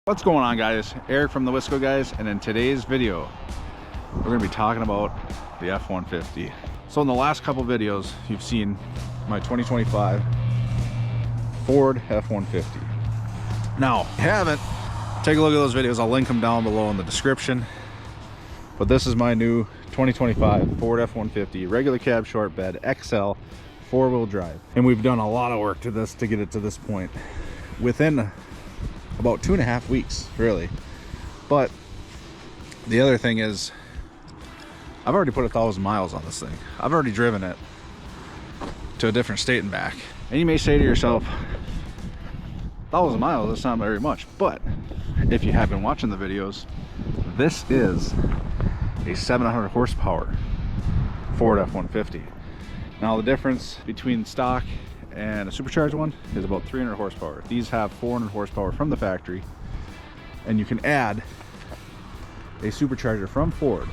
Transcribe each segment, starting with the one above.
What's going on, guys? Eric from TheWiscoGuyz, and in today's video we're going to be talking about the F-150. So in the last couple videos you've seen my 2025 Ford F-150. Now, if you haven't, take a look at those videos. I'll link them down below in the description. But this is my new 2025 Ford F-150 regular cab short bed XL 4-wheel drive, and we've done a lot of work to this to get it to this point within about 2.5 weeks, really. But the other thing is, I've already put 1,000 miles on this thing. I've already driven it to a different state and back. And you may say to yourself, 1,000 miles, that's not very much. But if you have been watching the videos, this is a 700 horsepower Ford F-150. Now the difference between stock and a supercharged one is about 300 horsepower. These have 400 horsepower from the factory, and you can add a supercharger from Ford.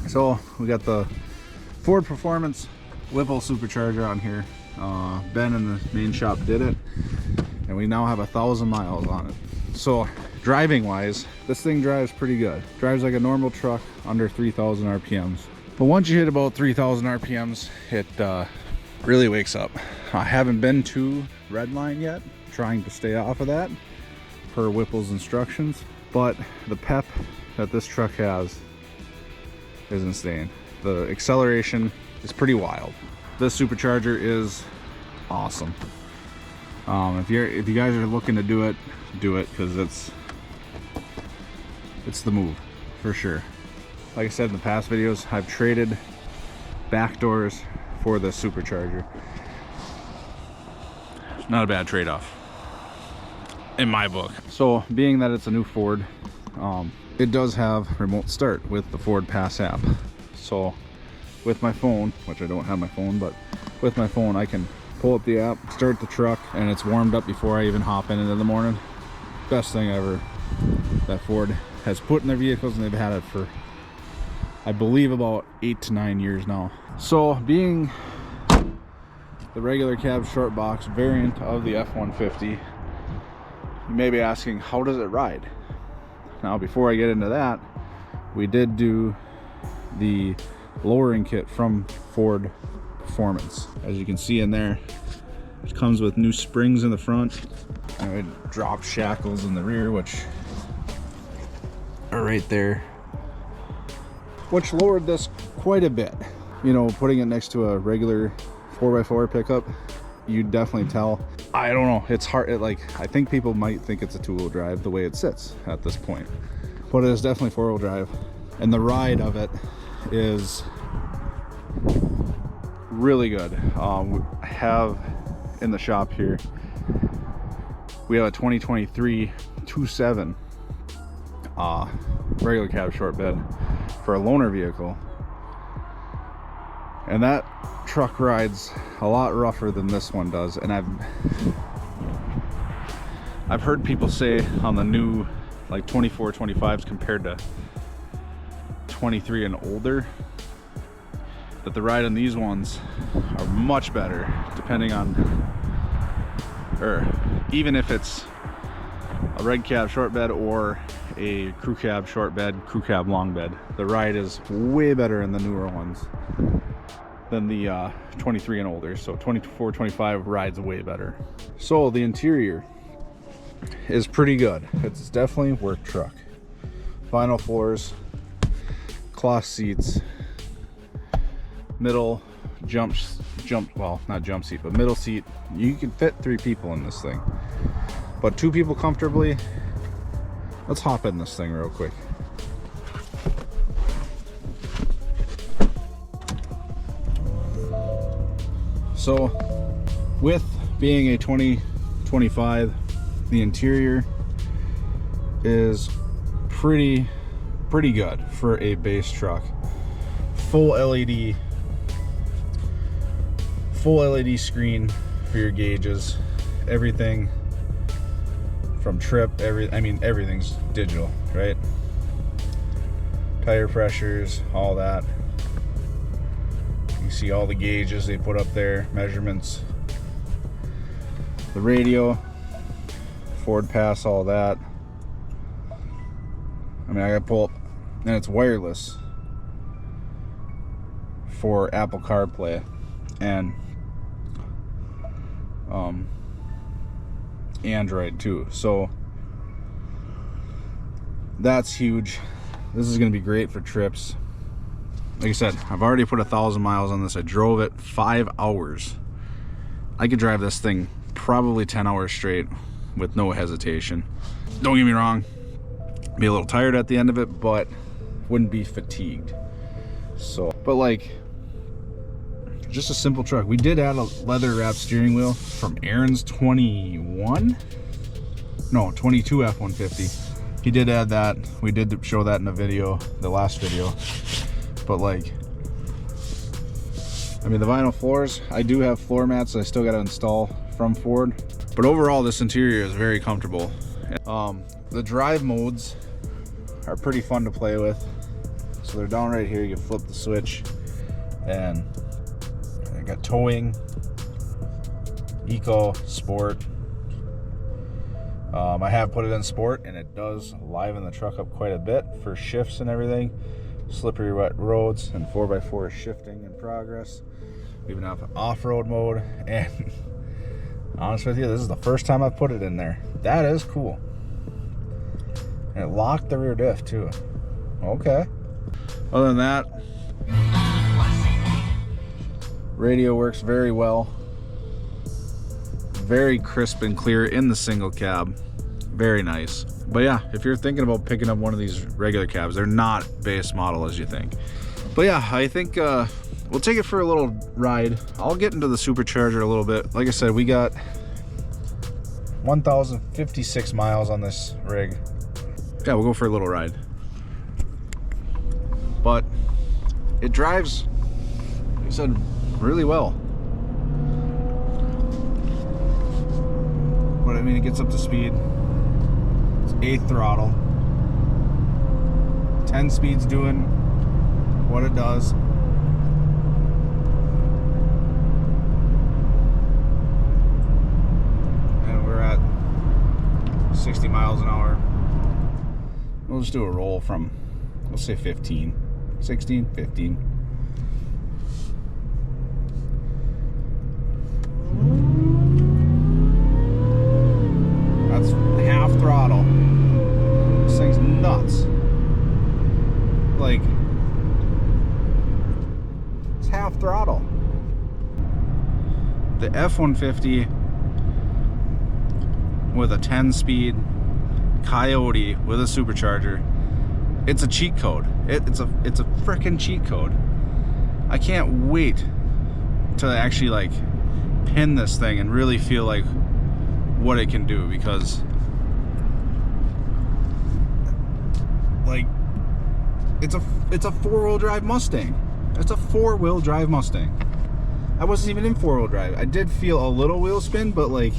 So we got the Ford Performance Whipple supercharger on here. Ben in the main shop did it, and we now have 1,000 miles on it. So driving wise, this thing drives pretty good. Drives like a normal truck, under 3,000 RPMs. But once you hit about 3,000 RPMs, it really wakes up. I haven't been to Redline yet, trying to stay off of that per Whipple's instructions, but the pep that this truck has is insane. The acceleration is pretty wild. This supercharger is awesome. If you guys are looking to do it because it's the move for sure. Like I said in the past videos, I've traded back doors for the supercharger. It's not a bad trade-off in my book. So being that it's a new Ford, it does have remote start with the Ford Pass app. So with my phone, which I don't have my phone, but with my phone I can pull up the app, start the truck, and it's warmed up before I even hop in the morning. Best thing ever that Ford has put in their vehicles, and they've had it for, I believe, about 8 to 9 years now. So being the regular cab short box variant of the F-150, you may be asking, how does it ride? Now before I get into that, we did do the lowering kit from Ford Performance. As you can see in there, it comes with new springs in the front, and it dropped shackles in the rear, which are right there, which lowered this quite a bit. You know, putting it next to a regular 4x4 pickup, you definitely tell. I don't know, it's hard. I think people might think it's a 2-wheel drive the way it sits at this point, but it is definitely 4-wheel drive, and the ride of it is really good. We have in the shop here, we have a 2023 2.7 regular cab short bed for a loaner vehicle, and that truck rides a lot rougher than this one does. And I've heard people say on the new like 24 25s compared to 23 and older, that the ride on these ones are much better, depending on, or even if it's a reg cab short bed or a crew cab short bed, crew cab long bed. The ride is way better in the newer ones than the 23 and older. So 24 25 rides way better. So the interior is pretty good. It's definitely work truck. Vinyl floors, cloth seats, middle well, not jump seat, but middle seat. You can fit 3 people in this thing, but 2 people comfortably. Let's hop in this thing real quick. So with being a 2025, the interior is pretty good for a base truck. Full LED screen for your gauges, everything from trip, everything's digital, right? Tire pressures, all that. You see all the gauges they put up there, measurements. The radio, Ford Pass, all that. I mean, I gotta pull up, and it's wireless for Apple CarPlay and Android too. So that's huge. This is gonna be great for trips. Like I said, I've already put 1,000 miles on this. I drove it 5 hours. I could drive this thing probably 10 hours straight with no hesitation. Don't get me wrong, be a little tired at the end of it, but wouldn't be fatigued. So, but like, just a simple truck. We did add a leather wrapped steering wheel from Aaron's 22 F-150. He did add that. We did show that in the video, the last video. But like, I mean, the vinyl floors, I do have floor mats that I still got to install from Ford. But overall, this interior is very comfortable. The drive modes are pretty fun to play with. So they're down right here. You can flip the switch, and I got towing, eco, sport. I have put it in sport, and it does liven the truck up quite a bit for shifts and everything. Slippery wet roads, and 4x4 shifting in progress. We even have off-road mode, and honest with you, this is the first time I've put it in there. That is cool. And it locked the rear diff too. Okay. Other than that, radio works very well. Very crisp and clear in the single cab. Very nice. But yeah, if you're thinking about picking up one of these regular cabs, they're not base model as you think. But yeah, I think we'll take it for a little ride. I'll get into the Supercharger a little bit. Like I said, we got 1,056 miles on this rig. Yeah, we'll go for a little ride. But it drives, like I said, really well. But I mean, it gets up to speed. It's 8th throttle. 10 speed's doing what it does. And we're at 60 miles an hour. We'll just do a roll from, let's say 15, 16, 15. That's half throttle. This thing's nuts. Like, it's half throttle. The F-150 with a 10-speed Coyote with a supercharger, it's a cheat code. It's a freaking cheat code. I can't wait to actually like pin this thing and really feel like what it can do, because like it's a 4-wheel drive Mustang. It's a 4-wheel drive Mustang. I wasn't even in 4-wheel drive. I did feel a little wheel spin, but like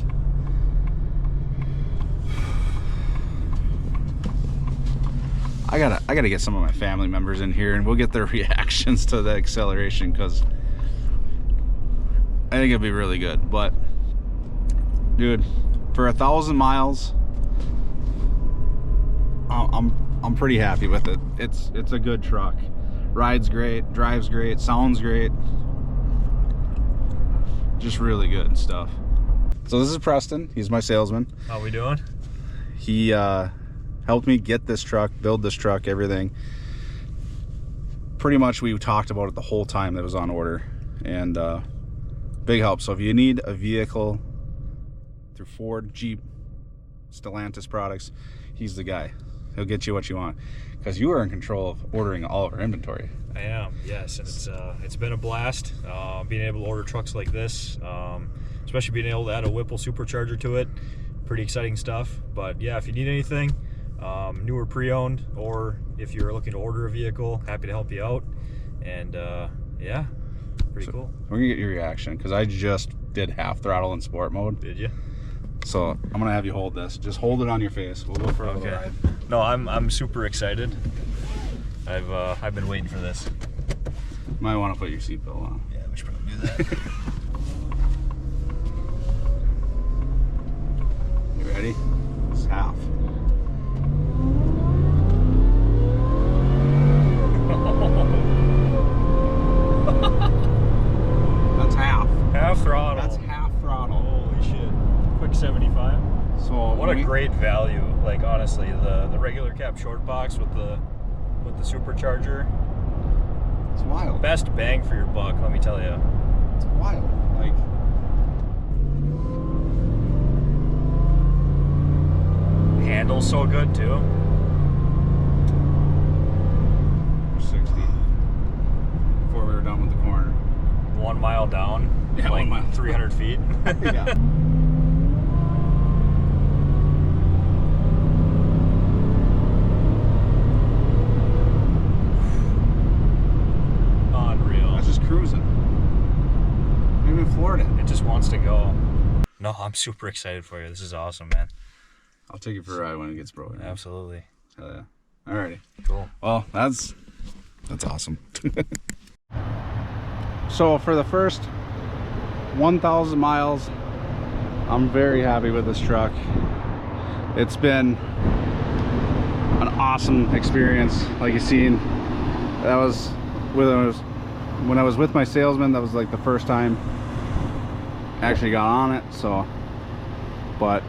I gotta get some of my family members in here and we'll get their reactions to the acceleration, because I think it'll be really good. But dude, for 1,000 miles, I'm pretty happy with it. It's a good truck. Rides great, drives great, sounds great. Just really good stuff. So this is Preston. He's my salesman. How we doing? He helped me get this truck, build this truck, everything. Pretty much we talked about it the whole time that it was on order, and big help. So if you need a vehicle through Ford, Jeep, Stellantis products, he's the guy. He'll get you what you want, because you are in control of ordering all of our inventory. I am, yes, and it's been a blast being able to order trucks like this, especially being able to add a Whipple supercharger to it. Pretty exciting stuff. But yeah, if you need anything, new or pre-owned, or if you're looking to order a vehicle, happy to help you out. And yeah, pretty cool. We're gonna get your reaction, because I just did half throttle in sport mode. Did you? So I'm gonna have you hold this. Just hold it on your face. We'll go for a little ride. No, I'm super excited. I've been waiting for this. Might want to put your seatbelt on. Yeah, we should probably do that. You ready? half throttle. That's half throttle. Holy shit. Quick 75. So What a great value. Like honestly, the regular cab short box with the Supercharger. It's wild. Best bang for your buck, let me tell you. It's wild. Like, handles so good too. 60. Before we were done with the corner. 1 mile down. Yeah, like 1 mile. 300 feet. Yeah. Unreal. That's just cruising. Maybe in Florida. It just wants to go. No, I'm super excited for you. This is awesome, man. I'll take you for a ride when it gets broken. Absolutely. Hell yeah. Alrighty. Cool. Well, that's awesome. So for the first 1,000 miles, I'm very happy with this truck. It's been an awesome experience. Like you've seen, that was when I was with my salesman. That was like the first time I actually got on it. So, but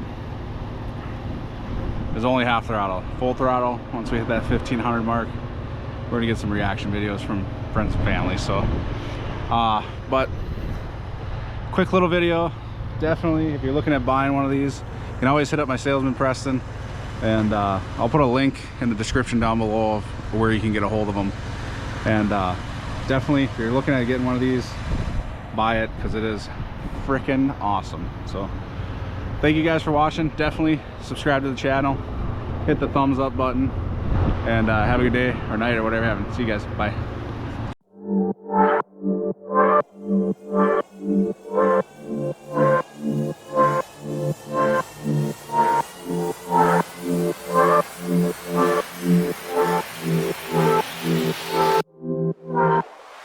it's only half throttle. Full throttle, once we hit that 1,500 mark, we're gonna get some reaction videos from friends and family. So but quick little video. Definitely, if you're looking at buying one of these, you can always hit up my salesman Preston, and I'll put a link in the description down below of where you can get a hold of them. And definitely, if you're looking at getting one of these, buy it, because it is freaking awesome. So thank you guys for watching. Definitely subscribe to the channel, hit the thumbs up button, and have a good day or night or whatever you're having. See you guys. Bye.